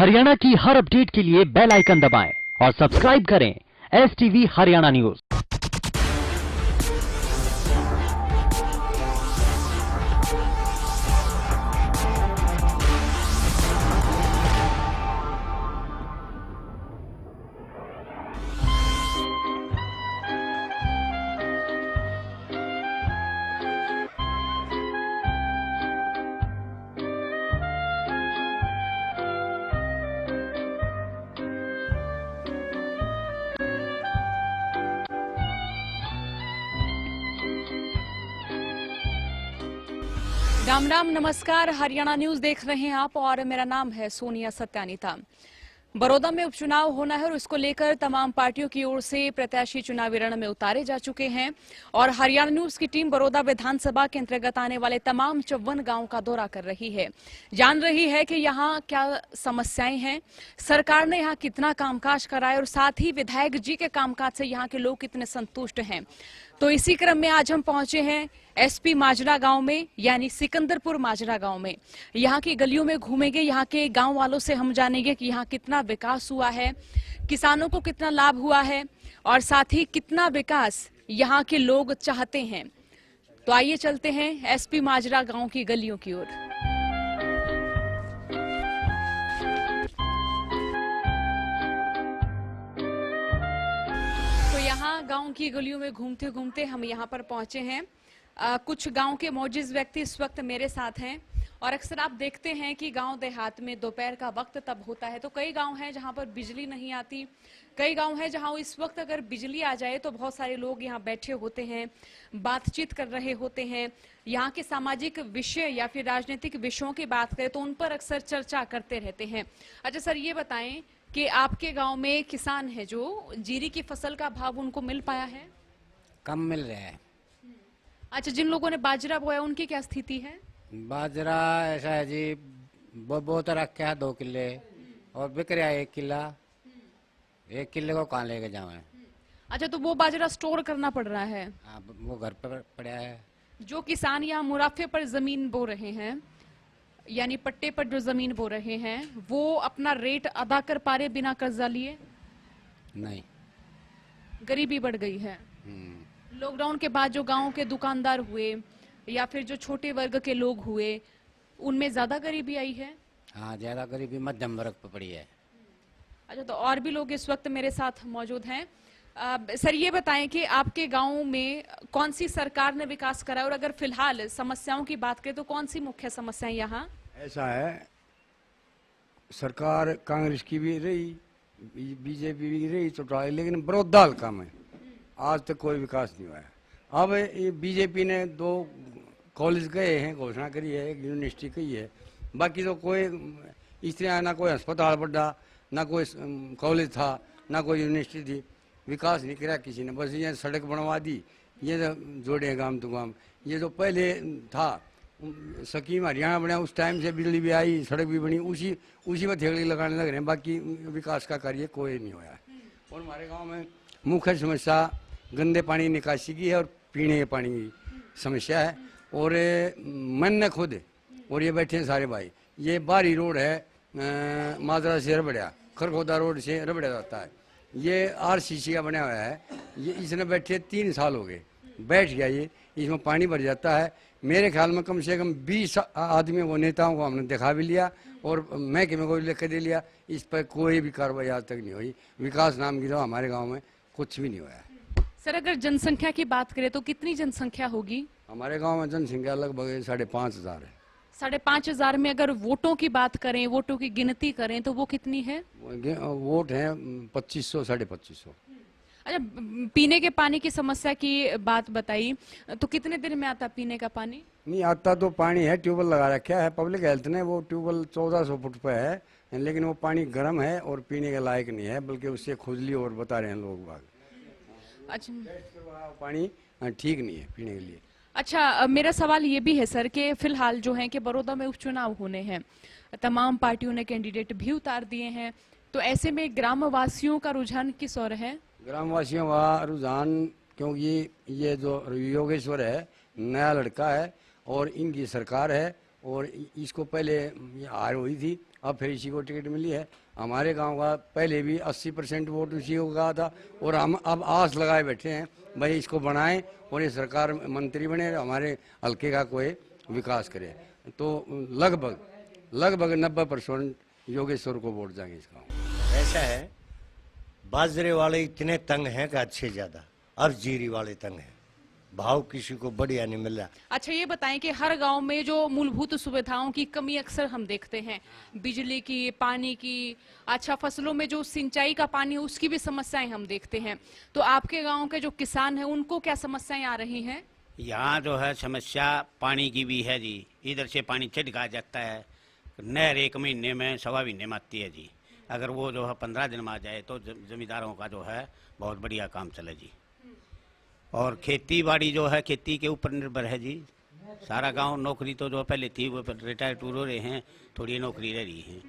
हरियाणा की हर अपडेट के लिए बेल आइकन दबाएं और सब्सक्राइब करें STV हरियाणा न्यूज। राम राम, नमस्कार। हरियाणा न्यूज देख रहे हैं आप और मेरा नाम है सोनिया सत्यानीता। बड़ौदा में उपचुनाव होना है और इसको लेकर तमाम पार्टियों की ओर से प्रत्याशी चुनावी रण में उतारे जा चुके हैं और हरियाणा न्यूज की टीम बड़ौदा विधानसभा के अंतर्गत आने वाले तमाम 54 गांव का दौरा कर रही है, जान रही है कि यहां क्या समस्याएं हैं, सरकार ने यहां कितना कामकाज कराया और साथ ही विधायक जी के कामकाज से यहां के लोग कितने संतुष्ट हैं। तो इसी क्रम में आज हम पहुंचे हैं SP माजरा गांव में, यानी सिकंदरपुर माजरा गांव में। यहां की गलियों में घूमेंगे, यहां के गांव वालों से हम जानेंगे कि यहां कितना विकास हुआ है, किसानों को कितना लाभ हुआ है और साथ ही कितना विकास यहां के लोग चाहते हैं। तो आइए चलते हैं SP माजरा गांव की गलियों की ओर। यहाँ गांव की गलियों में घूमते घूमते हम यहाँ पर पहुंचे हैं। कुछ गांव के मौजूद व्यक्ति इस वक्त मेरे साथ हैं और अक्सर आप देखते हैं कि गांव देहात में दोपहर का वक्त तब होता है तो कई गांव हैं जहां पर बिजली नहीं आती, कई गांव हैं जहां इस वक्त अगर बिजली आ जाए तो बहुत सारे लोग यहाँ बैठे होते हैं, बातचीत कर रहे होते हैं। यहाँ के सामाजिक विषय या फिर राजनीतिक विषयों की बात करें तो उन पर अक्सर चर्चा करते रहते हैं। अच्छा सर, ये बताएं कि आपके गांव में किसान है जो जीरी की फसल का भाव उनको मिल पाया है? कम मिल रहा है। अच्छा, जिन लोगों ने बाजरा बोया उनकी क्या स्थिति है? बाजरा ऐसा है जी, बो तो रखा है 2 किले और बिक रहा है 1 किला। 1 किले को कहाँ लेके जाए? अच्छा, तो वो बाजरा स्टोर करना पड़ रहा है? हाँ, वो घर पर पड़ा है। जो किसान यहाँ मुनाफे पर जमीन बो रहे हैं, यानी पट्टे पर जो जमीन बो रहे हैं, वो अपना रेट अदा कर पा रहे बिना कर्जा लिए? नहीं, गरीबी बढ़ गई है। लॉकडाउन के बाद जो गांव के दुकानदार हुए या फिर जो छोटे वर्ग के लोग हुए, उनमें ज्यादा गरीबी आई है? हाँ, ज्यादा गरीबी मध्यम वर्ग पर पड़ी है। अच्छा, तो और भी लोग इस वक्त मेरे साथ मौजूद हैं। सर, ये बताएं कि आपके गांव में कौन सी सरकार ने विकास करा और अगर फिलहाल समस्याओं की बात करें तो कौन सी मुख्य समस्याएं यहाँ? ऐसा है, सरकार कांग्रेस की भी रही, बीजेपी भी रही चौटाई, लेकिन बड़ौदा हल्का में आज तक कोई विकास नहीं हुआ है। अब ये बीजेपी ने 2 कॉलेज गए हैं, घोषणा करी है, 1 यूनिवर्सिटी कही है, बाकी तो कोई इस तरह ना कोई अस्पताल बढ़ा, ना कोई कॉलेज था, ना कोई यूनिवर्सिटी थी। विकास नहीं करा किसी ने, बस ये सड़क बनवा दी, ये जोड़े गांव तो गांव। ये जो पहले था स्कीम हरियाणा बना, उस टाइम से बिजली भी आई, सड़क भी बनी, उसी में थेगड़ी लगाने लग रहे हैं, बाकी विकास का कार्य कोई नहीं हुआ है। और हमारे गांव में मुख्य समस्या गंदे पानी निकासी की है और पीने के पानी की समस्या है। और मैंने खुद और ये बैठे हैं सारे भाई, ये बाहरी रोड है माजरा से रबड़िया, खरखोदा रोड से रबड़िया जाता है, ये RCC का बना हुआ है। ये इसने बैठे 3 साल हो गए, बैठ गया ये, इसमें पानी भर जाता है। मेरे ख्याल में कम से कम 20 आदमी वो नेताओं को हमने दिखा भी लिया और महकमे को भी लिख के दे लिया, इस पर कोई भी कार्रवाई आज तक नहीं हुई। विकास नाम की तो हमारे गांव में कुछ भी नहीं हुआ है। सर, अगर जनसंख्या की बात करें तो कितनी जनसंख्या होगी? हमारे गांव में जनसंख्या लगभग 5,500 है। 5,500 में अगर वोटों की बात करें, वोटों की गिनती करें तो वो कितनी है? वोट है 2500 2500। अच्छा, पीने के पानी की समस्या की बात बताई, तो कितने दिन में आता पीने का पानी? नहीं आता तो पानी है, ट्यूबवेल लगा रखा है पब्लिक हेल्थ ने, वो ट्यूबवेल 1400 फुट पे है, लेकिन वो पानी गर्म है और पीने के लायक नहीं है, बल्कि उससे खुजली और बता रहे हैं लोग बाग। अच्छा, पानी ठीक नहीं है पीने के लिए। अच्छा, मेरा सवाल ये भी है सर कि फिलहाल जो है कि बड़ौदा में उपचुनाव होने हैं, तमाम पार्टियों ने कैंडिडेट भी उतार दिए हैं, तो ऐसे में ग्रामवासियों का रुझान किस ओर है? ग्रामवासियों का रुझान, क्योंकि ये जो योगेश्वर है नया लड़का है और इनकी सरकार है और इसको पहले ये हार हुई थी, अब फिर इसी को टिकट मिली है। हमारे गांव का पहले भी 80% वोट इसी को कहा था, और हम अब आस लगाए बैठे हैं भाई इसको बनाएं और ये सरकार मंत्री बने, हमारे हल्के का कोई विकास करे। तो लगभग 90% योगेश्वर को वोट जाएंगे इस गाँव। ऐसा है, बाजरे वाले इतने तंग हैं कि अच्छे ज्यादा, अब जीरी वाले तंग हैं, भाव किसी को बढ़िया नहीं मिल रहा। अच्छा, ये बताएं कि हर गांव में जो मूलभूत सुविधाओं की कमी अक्सर हम देखते हैं, बिजली की, पानी की, अच्छा फसलों में जो सिंचाई का पानी है उसकी भी समस्याएं हम देखते हैं। तो आपके गांव के जो किसान हैं उनको क्या समस्याएं आ रही हैं? यहाँ जो है समस्या पानी की भी है जी। इधर से पानी छिड़का जाता है, नहर 1 महीने में, 1.25 महीने में आती है जी। अगर वो जो है 15 दिन में आ जाए तो जमींदारों का जो है बहुत बढ़िया काम चले जी। और खेती बाड़ी जो है खेती के ऊपर निर्भर है जी। सारा गांव नौकरी तो जो पहले थी वो रिटायर टूर हो रहे हैं, थोड़ी नौकरी रह रही है।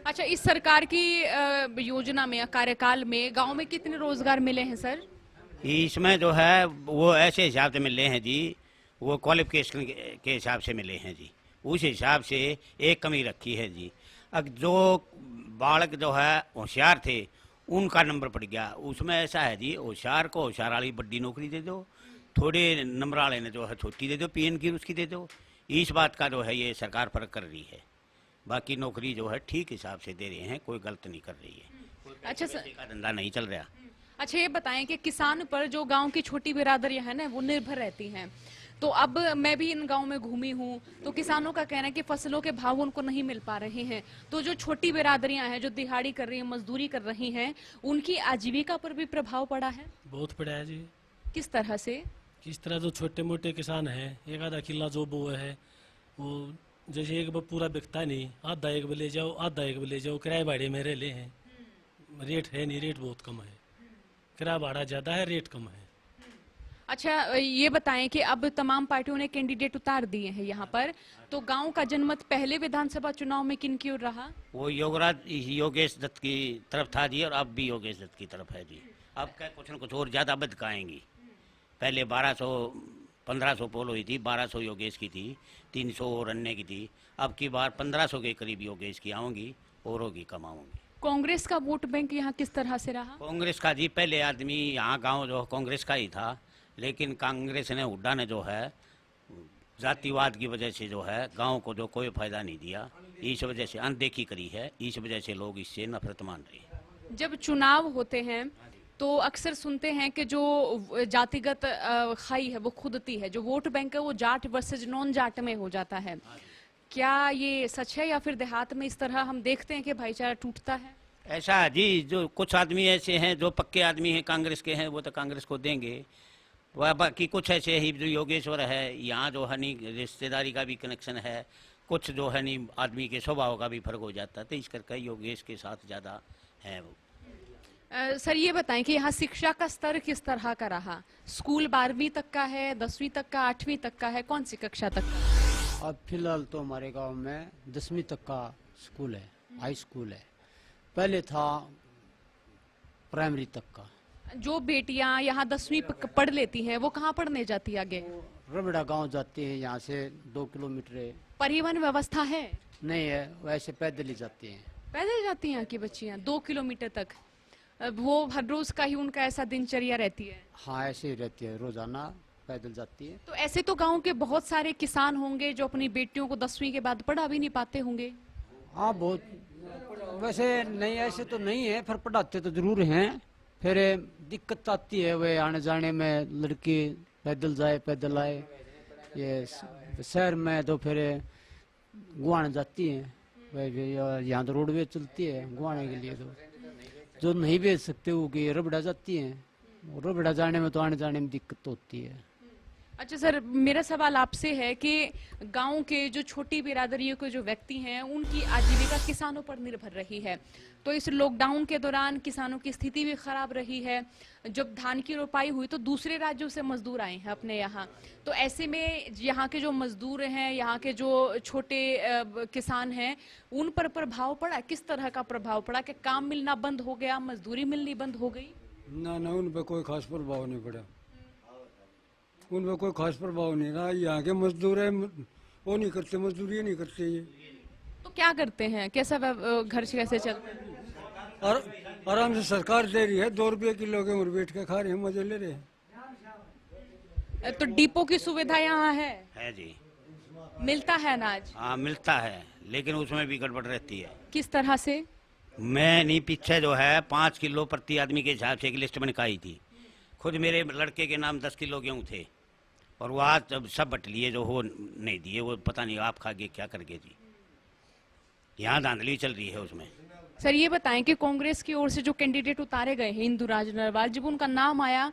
अच्छा, इस सरकार की योजना में, कार्यकाल में गांव में कितने रोजगार मिले हैं सर? इसमें जो है वो ऐसे हिसाब से मिले हैं जी, वो क्वालिफिकेशन के हिसाब से मिले हैं जी। उस हिसाब से एक कमी रखी है जी। अब जो बालक जो है होशियार थे उनका नंबर पड़ गया, उसमें ऐसा है जी, होशियार को होशियार वाली बड़ी नौकरी दे दो, थोड़े नंबर वाले ने जो है छोटी दे दो, पीएन की उसकी दे दो। इस बात का जो है ये सरकार फर्क कर रही है। बाकी नौकरी जो है ठीक हिसाब से दे रहे हैं, कोई गलत नहीं कर रही है। अच्छा सर, का धंधा नहीं चल रहा। अच्छा ये बताएं कि किसान पर जो गांव की छोटी बिरादरियां हैं ना वो निर्भर रहती हैं। तो अब मैं भी इन गांव में घूमी हूँ, तो किसानों का कहना है कि फसलों के भाव उनको नहीं मिल पा रहे हैं। तो जो छोटी बिरादरियां हैं, जो दिहाड़ी कर रही हैं, मजदूरी कर रही हैं, उनकी आजीविका पर भी प्रभाव पड़ा है। बहुत पड़ा है जी। किस तरह से? किस तरह जो छोटे मोटे किसान हैं, एक आधा किला जो वो है, वो जैसे एक पूरा बिकता नहीं, आधा एक ले जाओ, आधा एक ले जाओ, किराए भाड़े में रह ले हैं। रेट है नहीं, रेट बहुत कम है, किराया भाड़ा ज्यादा है, रेट कम है। अच्छा ये बताएं कि अब तमाम पार्टियों ने कैंडिडेट उतार दिए हैं यहाँ पर, तो गांव का जनमत पहले विधानसभा चुनाव में किन की ओर रहा? वो योगेश दत्त की तरफ था जी, और अब भी योगेश दत्त की तरफ है जी। अब क्या कुछ न कुछ और ज्यादा बदकाएंगी। पहले 1200-1500 पोल हुई थी, 1200 योगेश की थी, 300 और अन्य की थी। अब की बार 1500 के करीब योगेश की आऊंगी, और होगी कम आऊंगी। कांग्रेस का वोट बैंक यहाँ किस तरह से रहा? कांग्रेस का जी, पहले आदमी यहाँ गांव जो कांग्रेस का ही था, लेकिन कांग्रेस ने, हुड्डा ने जो है जातिवाद की वजह से जो है गांव को जो कोई फायदा नहीं दिया, इस वजह से अनदेखी करी है, इस वजह से लोग इससे नफरत मान रहे हैं। जब चुनाव होते हैं तो अक्सर सुनते हैं कि जो जातिगत खाई है वो खुदती है, जो वोट बैंक है वो जाट वर्सेज नॉन जाट में हो जाता है। क्या ये सच है, या फिर देहात में इस तरह हम देखते हैं कि भाईचारा टूटता है? ऐसा है जी, जो कुछ आदमी ऐसे हैं जो पक्के आदमी हैं कांग्रेस के हैं, वो तो कांग्रेस को देंगे। वह बाकी कुछ ऐसे ही जो योगेश्वर है, यहाँ जो है नहीं रिश्तेदारी का भी कनेक्शन है, कुछ जो है नहीं आदमी के स्वभाव का भी फर्क हो जाता है, तो इस करके योगेश के साथ ज़्यादा है वो। सर ये बताएं कि यहाँ शिक्षा का स्तर किस तरह का रहा? स्कूल 12वीं तक का है, 10वीं तक का, 8वीं तक का है, कौन सी कक्षा तक का? अब फिलहाल तो हमारे गांव में 10वीं तक का स्कूल है, हाई स्कूल है। पहले था प्राइमरी तक का। जो बेटियां यहाँ 10वीं पढ़ लेती हैं वो कहाँ पढ़ने जाती है आगे? रबड़ा गांव जाते हैं, यहाँ से 2 किलोमीटर है। परिवहन व्यवस्था है? नहीं है, वैसे पैदल ही जाते हैं। पैदल जाती हैं आपकी बच्चियां 2 किलोमीटर तक? वो हर रोज का ही उनका ऐसा दिनचर्या रहती है? हाँ ऐसे ही रहती है, रोजाना पैदल जाती है। तो ऐसे तो गांव के बहुत सारे किसान होंगे जो अपनी बेटियों को 10वीं के बाद पढ़ा भी नहीं पाते होंगे। हाँ बहुत, वैसे नहीं ऐसे तो नहीं है, पर पढ़ाते तो जरूर हैं। फिर दिक्कत आती है वे आने जाने में, लड़की पैदल जाए पैदल आए। ये शहर में तो फिर गुआने जाती हैं, यहाँ तो रोडवे चलती है गुआने के लिए, तो जो नहीं भेज सकते वो कि रबड़ा जाती हैं। रबड़ा जाने में तो आने जाने में दिक्कत होती है। अच्छा सर, मेरा सवाल आपसे है कि गांव के जो छोटी बिरादरियों के जो व्यक्ति हैं उनकी आजीविका किसानों पर निर्भर रही है, तो इस लॉकडाउन के दौरान किसानों की स्थिति भी खराब रही है। जब धान की रोपाई हुई तो दूसरे राज्यों से मजदूर आए हैं अपने यहाँ, तो ऐसे में यहाँ के जो मजदूर हैं, यहाँ के जो छोटे किसान हैं, उन पर प्रभाव पड़ा? किस तरह का प्रभाव पड़ा? कि काम मिलना बंद हो गया, मजदूरी मिलनी बंद हो गई? ना उन पर कोई खास प्रभाव नहीं पड़ा, उन पर कोई खास प्रभाव नहीं रहा। यहाँ के मजदूर है, वो नहीं करते, मजदूरी नहीं करते ये। तो क्या करते हैं, कैसा घर कैसे चलता है? और आराम से सरकार दे रही है, 2 रुपये किलो गेहूं बैठ के खा रहे हैं, मजे ले रहे हैं। तो डिपो की सुविधा यहाँ है जी। मिलता है अनाज? हाँ मिलता है, लेकिन उसमें भी गड़बड़ रहती है। किस तरह से? मैं नहीं, पीछे जो है 5 किलो प्रति आदमी के हिसाब से एक लिस्ट बनकाई थी। खुद मेरे लड़के के नाम 10 किलो गेहूँ थे, और वो आज जब सब बट लिए, जो हो नहीं दिए, वो पता नहीं आप खा गए क्या कर गए जी। यहाँ धांधली चल रही है उसमें। सर ये बताएं कि कांग्रेस की ओर से जो कैंडिडेट उतारे गए हैं इंदुराज नरवाल, जब उनका नाम आया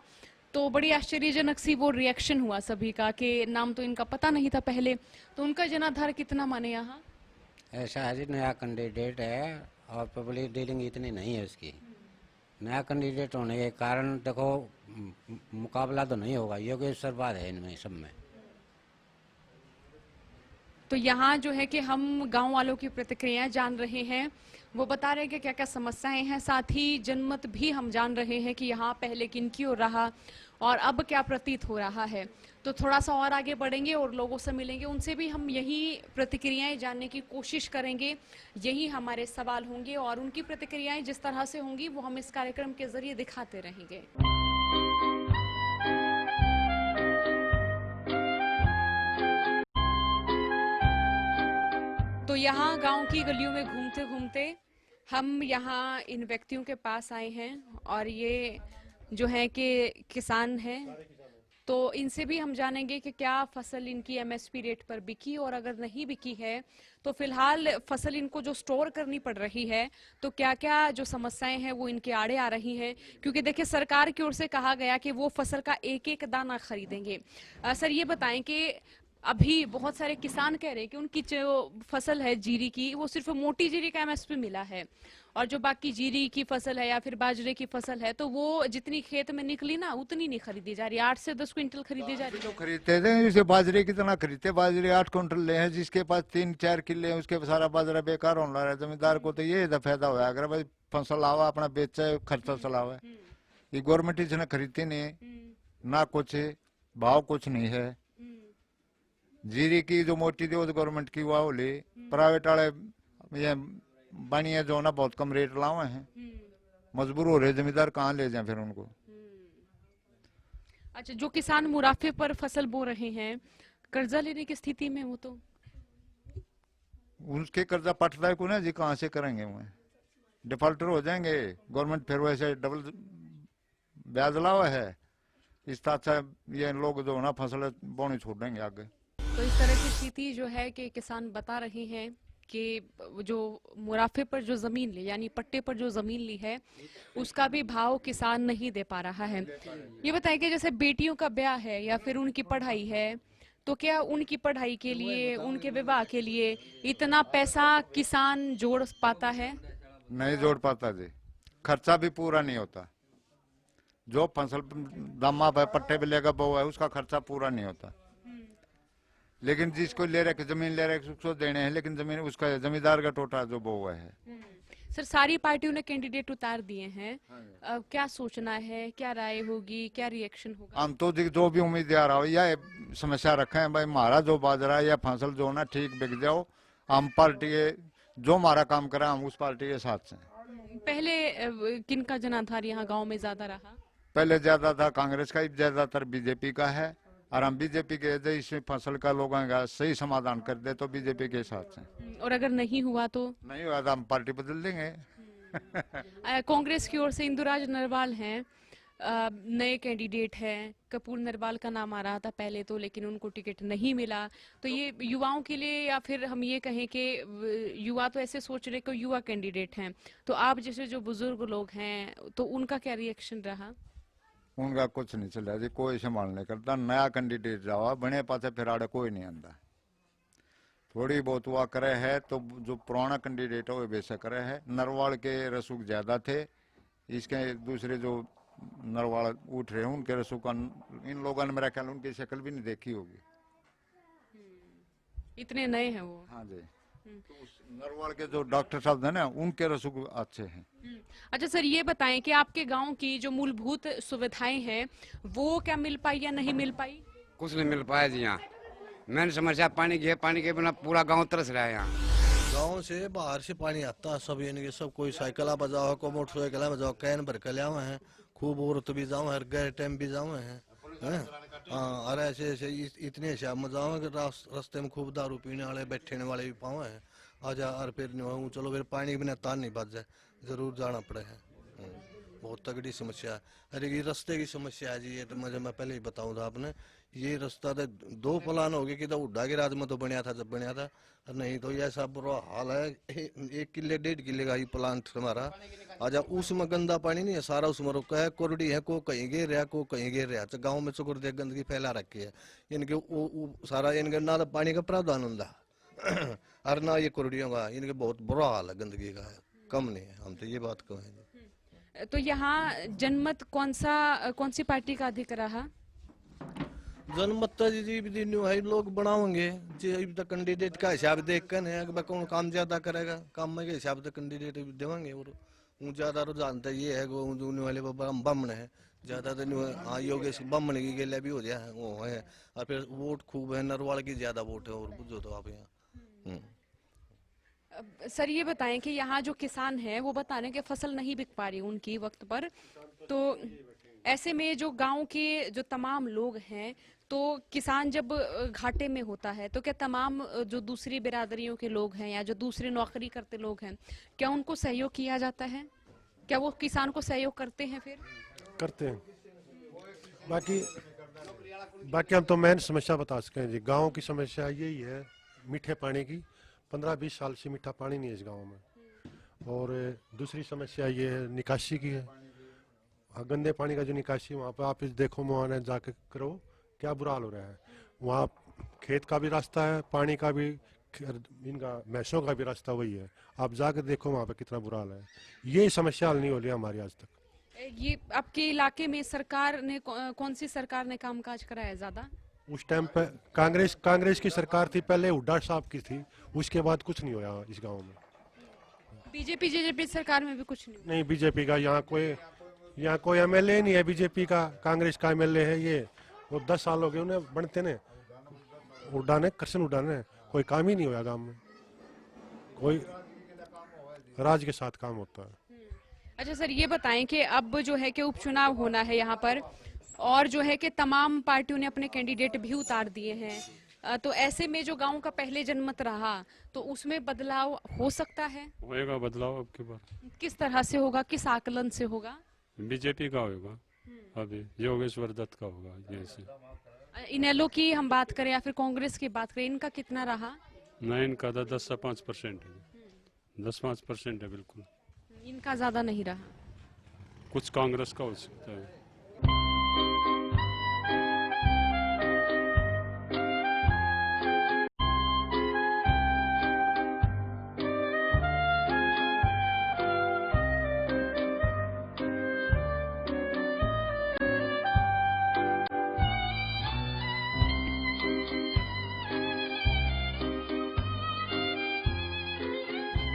तो बड़ी आश्चर्यजनक सी वो रिएक्शन हुआ सभी का कि नाम तो इनका पता नहीं था पहले, तो उनका जनाधार कितना माने यहाँ? ऐसा है जी, नया कैंडिडेट है और पब्लिक डीलिंग इतनी नहीं है उसकी। नया कैंडिडेट होने के कारण देखो मुकाबला तो नहीं होगा, योगेश्वर बाद है इनमें सब में। तो यहाँ जो है कि हम गांव वालों की प्रतिक्रियाएं जान रहे हैं, वो बता रहे हैं कि क्या क्या समस्याएं हैं, साथ ही जनमत भी हम जान रहे हैं कि यहाँ पहले किनकी ओर रहा और अब क्या प्रतीत हो रहा है। तो थोड़ा सा और आगे बढ़ेंगे और लोगों से मिलेंगे, उनसे भी हम यही प्रतिक्रियाएं जानने की कोशिश करेंगे, यही हमारे सवाल होंगे और उनकी प्रतिक्रियाएं जिस तरह से होंगी वो हम इस कार्यक्रम के जरिए दिखाते रहेंगे। तो यहाँ गांव की गलियों में घूमते घूमते हम यहाँ इन व्यक्तियों के पास आए हैं और ये जो है कि किसान हैं, तो इनसे भी हम जानेंगे कि क्या फसल इनकी एमएसपी रेट पर बिकी, और अगर नहीं बिकी है तो फिलहाल फसल इनको जो स्टोर करनी पड़ रही है तो क्या क्या जो समस्याएं हैं वो इनके आड़े आ रही हैं, क्योंकि देखिए सरकार की ओर से कहा गया कि वो फसल का एक एक दाना खरीदेंगे। सर ये बताएं कि अभी बहुत सारे किसान कह रहे हैं कि उनकी जो फसल है जीरी की, वो सिर्फ मोटी जीरी का एमएसपी मिला है और जो बाकी जीरी की फसल है या फिर बाजरे की फसल है तो वो जितनी खेत में निकली ना उतनी नहीं खरीदी जा रही, 8 से 10 क्विंटल खरीदी जा रही है। जो खरीदते थे जैसे बाजरे कितना खरीदते, बाजरे 8 क्विंटल ले हैं, जिसके पास 3-4 किले हैं उसके सारा बाजरा बेकार होने लगा है। जमींदार को तो ये फायदा हुआ, अगर भाई फसल आवा अपना बेचा खर्चा चलावा, ये गवर्नमेंट इसने खरीदती नहीं ना, कुछ भाव कुछ नहीं है। जीरी की जो मोटी थी वो तो गवर्नमेंट की हुआ ले, प्राइवेट वाले ये बनिए जो ना बहुत कम रेट लावे हैं, मजबूर हो रहे जमींदार, कहाँ ले जाए फिर उनको। अच्छा, जो किसान मुनाफे पर फसल बो रहे हैं कर्जा लेने की स्थिति में, वो तो उसके कर्जा पटता है को ना जी, कहाँ से करेंगे, वो डिफॉल्टर हो जाएंगे। गवर्नमेंट फिर वैसे डबल ब्याज लावा है, इस तरह से ये लोग जो ना फसल बोनी छोड़ देंगे आगे। तो इस तरह की स्थिति जो है कि किसान बता रहे हैं कि जो मुनाफे पर जो जमीन ली यानी पट्टे पर जो जमीन ली है उसका भी भाव किसान नहीं दे पा रहा है। ये बताइए कि जैसे बेटियों का ब्याह है या फिर उनकी पढ़ाई है, तो क्या उनकी पढ़ाई के लिए, उनके विवाह के लिए इतना पैसा किसान जोड़ पाता है? नहीं जोड़ पाता जी, खर्चा भी पूरा नहीं होता। जो फसल दमा पट्टे पे लेकर बो है उसका खर्चा पूरा नहीं होता, लेकिन जिसको ले रखे जमीन ले रखे उसको देने हैं, लेकिन जमीन उसका जमींदार का टोटा जो बो हुआ है। सर सारी पार्टियों ने कैंडिडेट उतार दिए हैं, अब क्या सोचना है, क्या राय होगी, क्या रिएक्शन होगा? हम तो जो भी उम्मीदवार हो या समस्या रखे हैं भाई, हमारा जो बाजरा या फसल जो ना ठीक बिक जाओ, हम पार्टी के जो हमारा काम करा हम उस पार्टी के साथ हैं। पहले किनका जनाधार यहाँ गांव में ज्यादा रहा? पहले ज्यादा था कांग्रेस का, ज्यादातर बीजेपी का है, और हम बीजेपी के इस फसल का लोगों का सही समाधान कर दे तो बीजेपी के साथ हैं। और अगर नहीं हुआ तो? नहीं हुआ तो हम पार्टी बदल देंगे। कांग्रेस की ओर से इंदुराज नरवाल हैं, नए कैंडिडेट हैं, कपूर नरवाल का नाम आ रहा था पहले तो, लेकिन उनको टिकट नहीं मिला। तो ये युवाओं के लिए, या फिर हम ये कहें कि युवा तो ऐसे सोच रहे कि युवा कैंडिडेट हैं, तो आप जैसे जो बुजुर्ग लोग हैं तो उनका क्या रिएक्शन रहा? उनका कुछ नहीं चल रहा जी, कोई संभाल नहीं करता। नया कैंडिडेट जावा बने पासे फिर आड़े कोई नहीं आंदा, थोड़ी बहुत हुआ करे है तो जो पुराना कैंडिडेट है वो बेशक करे है। नरवाल के रसूख ज्यादा थे, इसके दूसरे जो नरवाल उठ रहे हैं उनके रसूख इन लोगों ने मेरा ख्याल उनकी शक्ल भी नहीं देखी होगी, इतने नए हैं वो। हाँ जी, तो नरवाल के जो डॉक्टर साहब है ना उनके रसूख अच्छे हैं। अच्छा सर ये बताएं कि आपके गांव की जो मूलभूत सुविधाएं हैं वो क्या मिल पाई या नहीं मिल पाई? कुछ नहीं मिल पाया जी यहाँ, मेन समस्या पानी की है, पानी के बिना पूरा गांव तरस रहा है यहाँ। गांव से बाहर से पानी आता है, सब इनके सब कोई साइकिल बजाओ, को मोटरसाइकिल बजाओ, कैन भर के लिया हैं, खूब औरत भी जाओ, हर गए टाइम भी जाओ हैं। हाँ, और ऐसे ऐसे इतने हिसाब में जाओ कि रास्ते में खूब दारू पीने वाले बैठने वाले भी पाओ हैं। आजा और फिर नहीं चलो फिर पानी के बिना तार नहीं बच जाए, जरूर जाना पड़े है। बहुत तगड़ी समस्या है। अरे ये रास्ते की समस्या है जी, ये तो मुझे मैं पहले ही बताऊँ था आपने। ये रास्ता तो 2 प्लान हो गए कि उड्डा के राज में तो बनया था जब बनया था, नहीं तो ये ऐसा बुरा हाल है। 1 किले 1.5 किले का ही प्लांट हमारा। आजा उसमें गंदा पानी नहीं है, सारा उसमें रुका है, कोरडी है, को कहीं गिर रहा, को कहीं गिर रहा। गाँव में चुकर दे गंदगी फैला रखी है इनके, सारा इनके ना तो पानी का प्रावधान होता और ना ये कोरडियों का। इनके बहुत बुरा हाल है, गंदगी का है, कम नहीं है। हम तो ये बात कहें। तो यहाँ जनमत कौन सी पार्टी का अधिक रहा? जनमत जी है लोग बनाओगे जी, अभी तक कैंडिडेट का हिसाब देख कर है कि कौन काम ज्यादा करेगा, काम के हिसाब से कैंडिडेट देवांगे। और ज्यादा रुझान तो ये है वाले बमन है ज्यादा तो हाँ, योगेश बमन की गेले भी हो जाए वो है। और फिर वोट खूब है, नरवाल की ज्यादा वोट है। और बुझो तो आप यहाँ सर ये बताएं कि यहाँ जो किसान हैं वो बता रहे हैं कि फसल नहीं बिक पा रही उनकी वक्त पर, तो ऐसे में जो गांव के जो तमाम लोग हैं, तो किसान जब घाटे में होता है तो क्या तमाम जो दूसरी बिरादरियों के लोग हैं या जो दूसरी नौकरी करते लोग हैं, क्या उनको सहयोग किया जाता है? क्या वो किसान को सहयोग करते हैं? फिर करते हैं। बाकी हम तो मेन समस्या बता सके हैं जी। गांव की समस्या यही है मीठे पानी की। 15-20 साल से मीठा पानी नहीं है इस गांव में। और दूसरी समस्या ये है निकासी की है। गंदे पानी का जो निकासी वहाँ पे आप देखो, मुआना जाके करो, क्या बुरा हाल हो रहा है। वहाँ खेत का भी रास्ता है, पानी का भी, इनका भैंसों का भी रास्ता वही है। आप जाकर देखो वहाँ पे कितना बुरा हाल है। ये समस्या हल नहीं हो रही हमारी आज तक। ये आपके इलाके में सरकार ने कौन सी सरकार ने कामकाज कराया ज्यादा? उस टाइम पे कांग्रेस की सरकार थी, पहले हुड्डा साहब की थी, उसके बाद कुछ नहीं हुआ इस गाँव में। बीजेपी सरकार में भी कुछ नहीं? बीजेपी का यहाँ कोई एमएलए नहीं है। बीजेपी का कांग्रेस का एमएलए है ये, वो 10 साल हो गए उन्हें बनते ने। कृष्ण हुड्डा ने कोई काम ही नहीं हुआ गांव में। कोई राज के साथ काम होता है। अच्छा सर ये बताएं कि अब जो है कि उपचुनाव होना है यहाँ पर, और जो है कि तमाम पार्टियों ने अपने कैंडिडेट भी उतार दिए हैं, तो ऐसे में जो गांव का पहले जनमत रहा तो उसमें बदलाव हो सकता है? होएगा बदलाव अब की बार। किस तरह से होगा, किस आकलन से होगा? बीजेपी का होगा, अभी योगेश्वर दत्त का होगा। जैसे इनेलो की हम बात करें या फिर कांग्रेस की बात करें, इनका कितना रहा? नहीं, इनका 10 से 5% है। 10-5% है बिल्कुल। इनका ज्यादा नहीं रहा। कुछ कांग्रेस का हो सकता है।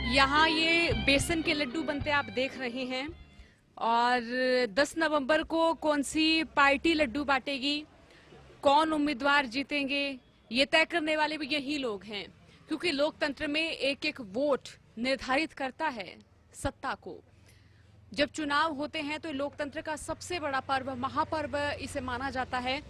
यहाँ ये बेसन के लड्डू बनते आप देख रहे हैं, और 10 नवंबर को कौन सी पार्टी लड्डू बांटेगी, कौन उम्मीदवार जीतेंगे, ये तय करने वाले भी यही लोग हैं। क्योंकि लोकतंत्र में एक एक वोट निर्धारित करता है सत्ता को। जब चुनाव होते हैं तो लोकतंत्र का सबसे बड़ा पर्व, महापर्व इसे माना जाता है।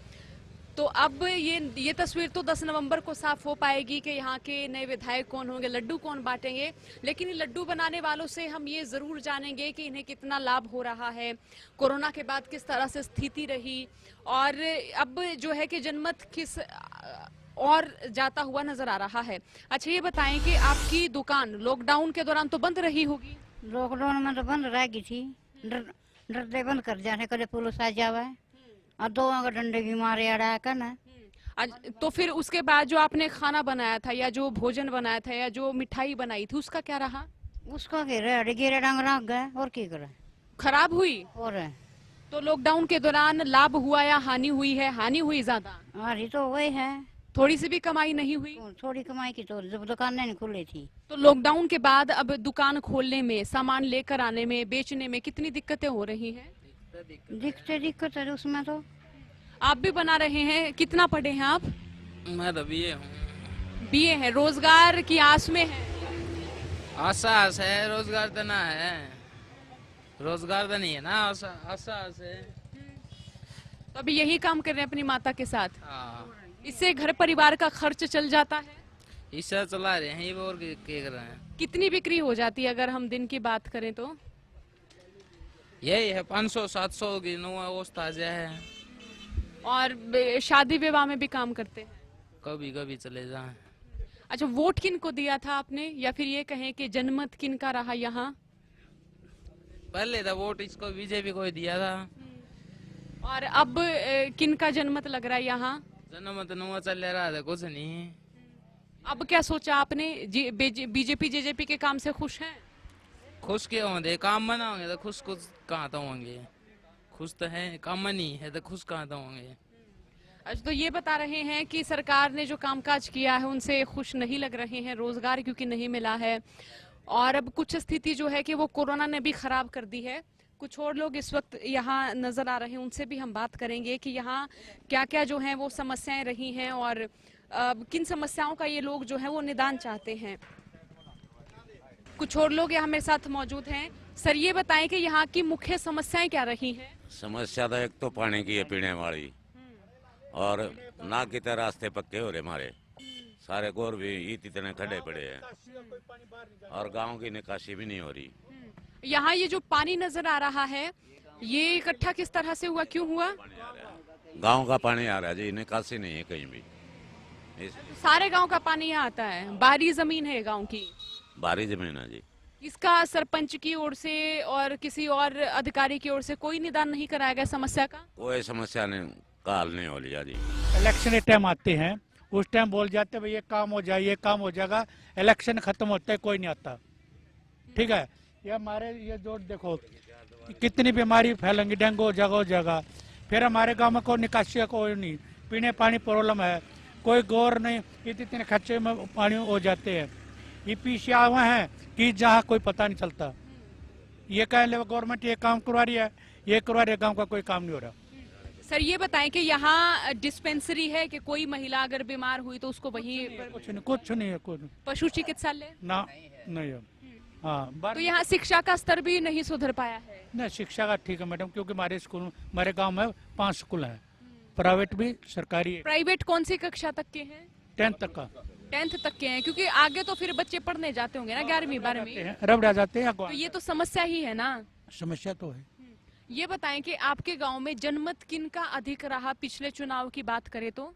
तो अब ये तस्वीर तो 10 नवंबर को साफ हो पाएगी कि यहाँ के नए विधायक कौन होंगे, लड्डू कौन बांटेंगे। लेकिन लड्डू बनाने वालों से हम ये जरूर जानेंगे कि इन्हें कितना लाभ हो रहा है, कोरोना के बाद किस तरह से स्थिति रही, और अब जो है कि जनमत किस और जाता हुआ नजर आ रहा है। अच्छा ये बताएं कि आपकी दुकान लॉकडाउन के दौरान तो बंद रही होगी? लॉकडाउन में तो बंद रहेगी थी, डरते बंद कर जाने, कभी पुलिस आ जावे और 2 डंडे भी मारे अड़ा कर ना। तो फिर उसके बाद जो आपने खाना बनाया था या जो भोजन बनाया था या जो मिठाई बनाई थी उसका क्या रहा? उसका गिरे डंग रख गए और क्या करे, खराब हुई। और तो लॉकडाउन के दौरान लाभ हुआ या हानि हुई है? हानि हुई ज्यादा। हानि तो वही है, थोड़ी सी भी कमाई नहीं हुई। थोड़ी कमाई की तो जब दुकान नहीं खुली थी। तो लॉकडाउन के बाद अब दुकान खोलने में, सामान लेकर आने में, बेचने में कितनी दिक्कतें हो रही हैं? दिक्कत है उसमें। तो आप भी बना रहे हैं, कितना पढ़े हैं आप? मैं तो बीए हूँ। बीए है, रोजगार की आस में है? आस है, रोजगार तो ना है, रोजगार तो नहीं है ना, आस है। तो अभी यही काम कर रहे हैं अपनी माता के साथ? हाँ, इससे घर परिवार का खर्च चल जाता है? इससे चला रहे हैं ये, और क्या कर रहे हैं। कितनी बिक्री हो जाती है अगर हम दिन की बात करें तो? यही है 500-700 की अवस्था है। और शादी विवाह में भी काम करते हैं? कभी कभी चले जाए। अच्छा, वोट किन को दिया था आपने, या फिर ये कहें कि जनमत किन का रहा यहाँ? पहले था वोट इसको बीजेपी को दिया था। और अब किन का जनमत लग रहा है यहाँ? जनमत नुआ चल रहा था, कुछ नहीं। अब क्या सोचा आपने? बीजेपी जेजेपी के काम से खुश हैं? खुश क्यों होंगे, काम बनाओगे तो खुश कहाँ तो होंगे। खुश तो है, काम नहीं है तो खुश कहाँ तो होंगे। अच्छा, तो ये बता रहे हैं कि सरकार ने जो कामकाज किया है उनसे खुश नहीं लग रहे हैं, रोजगार क्योंकि नहीं मिला है, और अब कुछ स्थिति जो है कि वो कोरोना ने भी खराब कर दी है। कुछ और लोग इस वक्त यहाँ नजर आ रहे हैं, उनसे भी हम बात करेंगे कि यहाँ क्या क्या जो है वो समस्याएं रही हैं और किन समस्याओं का ये लोग जो है वो निदान चाहते हैं। कुछ और लोग यहाँ मेरे साथ मौजूद हैं। सर, ये बताएं कि यहाँ की मुख्य समस्याएं क्या रही हैं? समस्या तो एक तो पानी की है पीने वाली, और ना की तरह रास्ते पक्के हो रहे हमारे सारे, गोर भी इतने खड़े पड़े हैं, और गांव की निकासी भी नहीं हो रही। यहाँ ये जो पानी नजर आ रहा है ये इकट्ठा किस तरह से हुआ, क्यों हुआ? गांव का पानी आ रहा है जी, निकासी नहीं है कहीं भी। सारे गांव का पानी यहाँ आता है? बाहरी जमीन है गांव की? बाहरी जमीन है जी। इसका सरपंच की ओर से और किसी और अधिकारी की ओर से कोई निदान नहीं कराया गया समस्या का? कोई समस्या नहीं का हल नहीं हो लिया जी। इलेक्शन टाइम आते हैं, उस टाइम बोल जाते भाई ये काम हो जाए, ये काम हो जाएगा, इलेक्शन खत्म होता है कोई नहीं आता। ठीक है, ये हमारे ये जो देखो कितनी बीमारी फैलेंगी, डेंगू हो जाएगा। फिर हमारे गांव में कोई निकासी का कोई नहीं, पीने पानी प्रॉब्लम है, कोई गौर नहीं, इतने खर्चे में पानी हो जाते हैं। ये पीछे हुए हैं कि जहाँ कोई पता नहीं चलता। ये कह ले गवर्नमेंट ये काम करवा रही है, ये करवा रही है, गाँव का कोई काम नहीं हो रहा। सर, ये बताएं कि यहाँ डिस्पेंसरी है कि कोई महिला अगर बीमार हुई तो उसको वहीं कुछ नहीं है, कुछ पशु चिकित्सालय ना नहीं है। हाँ, तो यहाँ शिक्षा का स्तर भी नहीं सुधर पाया है? नहीं, शिक्षा का ठीक है मैडम, क्योंकि हमारे स्कूल, हमारे गांव में 5 स्कूल हैं, प्राइवेट भी सरकारी है। प्राइवेट कौन सी कक्षा तक के हैं? 10th तक का। 10th तक के हैं, क्योंकि आगे तो फिर बच्चे पढ़ने जाते होंगे ना 11वीं 12वीं, रबड़ा जाते हैं। तो ये तो समस्या ही है ना? समस्या तो है। ये बताएं कि आपके गांव में जनमत किन का अधिक रहा पिछले चुनाव की बात करें तो?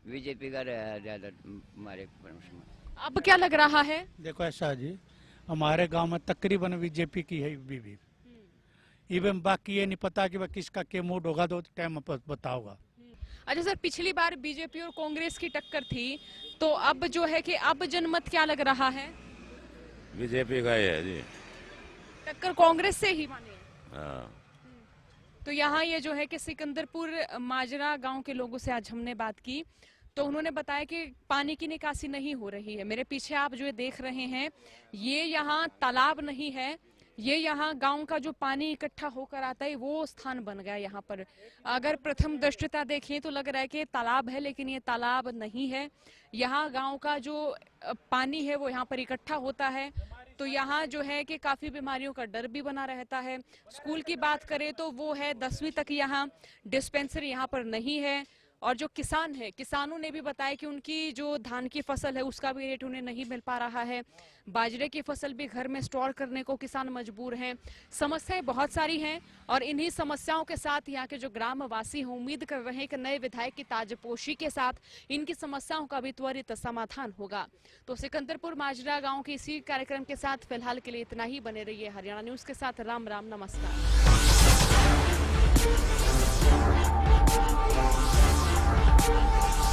बीजेपी का ज्यादा हमारे। अब क्या लग रहा है? देखो ऐसा जी, हमारे गांव में तकरीबन बीजेपी की है बीबी। इवन बाकी ये नहीं पता कि किसका क्या मूड होगा, तो टाइम बताओगा। अच्छा सर, पिछली बार बीजेपी और कांग्रेस की टक्कर थी, तो अब जो है कि अब जनमत क्या लग रहा है? बीजेपी का ही है जी। टक्कर कांग्रेस से ही माने? हाँ। तो यहाँ ये जो है कि सिकंदरपुर माजरा गांव के लोगों से आज हमने बात की, तो उन्होंने बताया कि पानी की निकासी नहीं हो रही है। मेरे पीछे आप जो देख रहे हैं ये यहाँ तालाब नहीं है, ये यहाँ गांव का जो पानी इकट्ठा होकर आता है वो स्थान बन गया यहाँ पर। अगर प्रथम दृष्टता देखें तो लग रहा है कि तालाब है, लेकिन ये तालाब नहीं है। यहाँ गांव का जो पानी है वो यहाँ पर इकट्ठा होता है, तो यहाँ जो है कि काफ़ी बीमारियों का डर भी बना रहता है। स्कूल की बात करें तो वो है 10वीं तक, यहाँ डिस्पेंसरी यहाँ पर नहीं है। और जो किसान है, किसानों ने भी बताया कि उनकी जो धान की फसल है उसका भी रेट उन्हें नहीं मिल पा रहा है। बाजरे की फसल भी घर में स्टोर करने को किसान मजबूर हैं। समस्याएं बहुत सारी हैं और इन्हीं समस्याओं के साथ यहाँ के जो ग्रामवासी हैं उम्मीद कर रहे हैं कि नए विधायक की ताजपोशी के साथ इनकी समस्याओं का भी त्वरित समाधान होगा। तो सिकंदरपुर माजरा गाँव के इसी कार्यक्रम के साथ फिलहाल के लिए इतना ही। बने रहिए हरियाणा न्यूज के साथ। राम राम, नमस्कार। We'll be right back.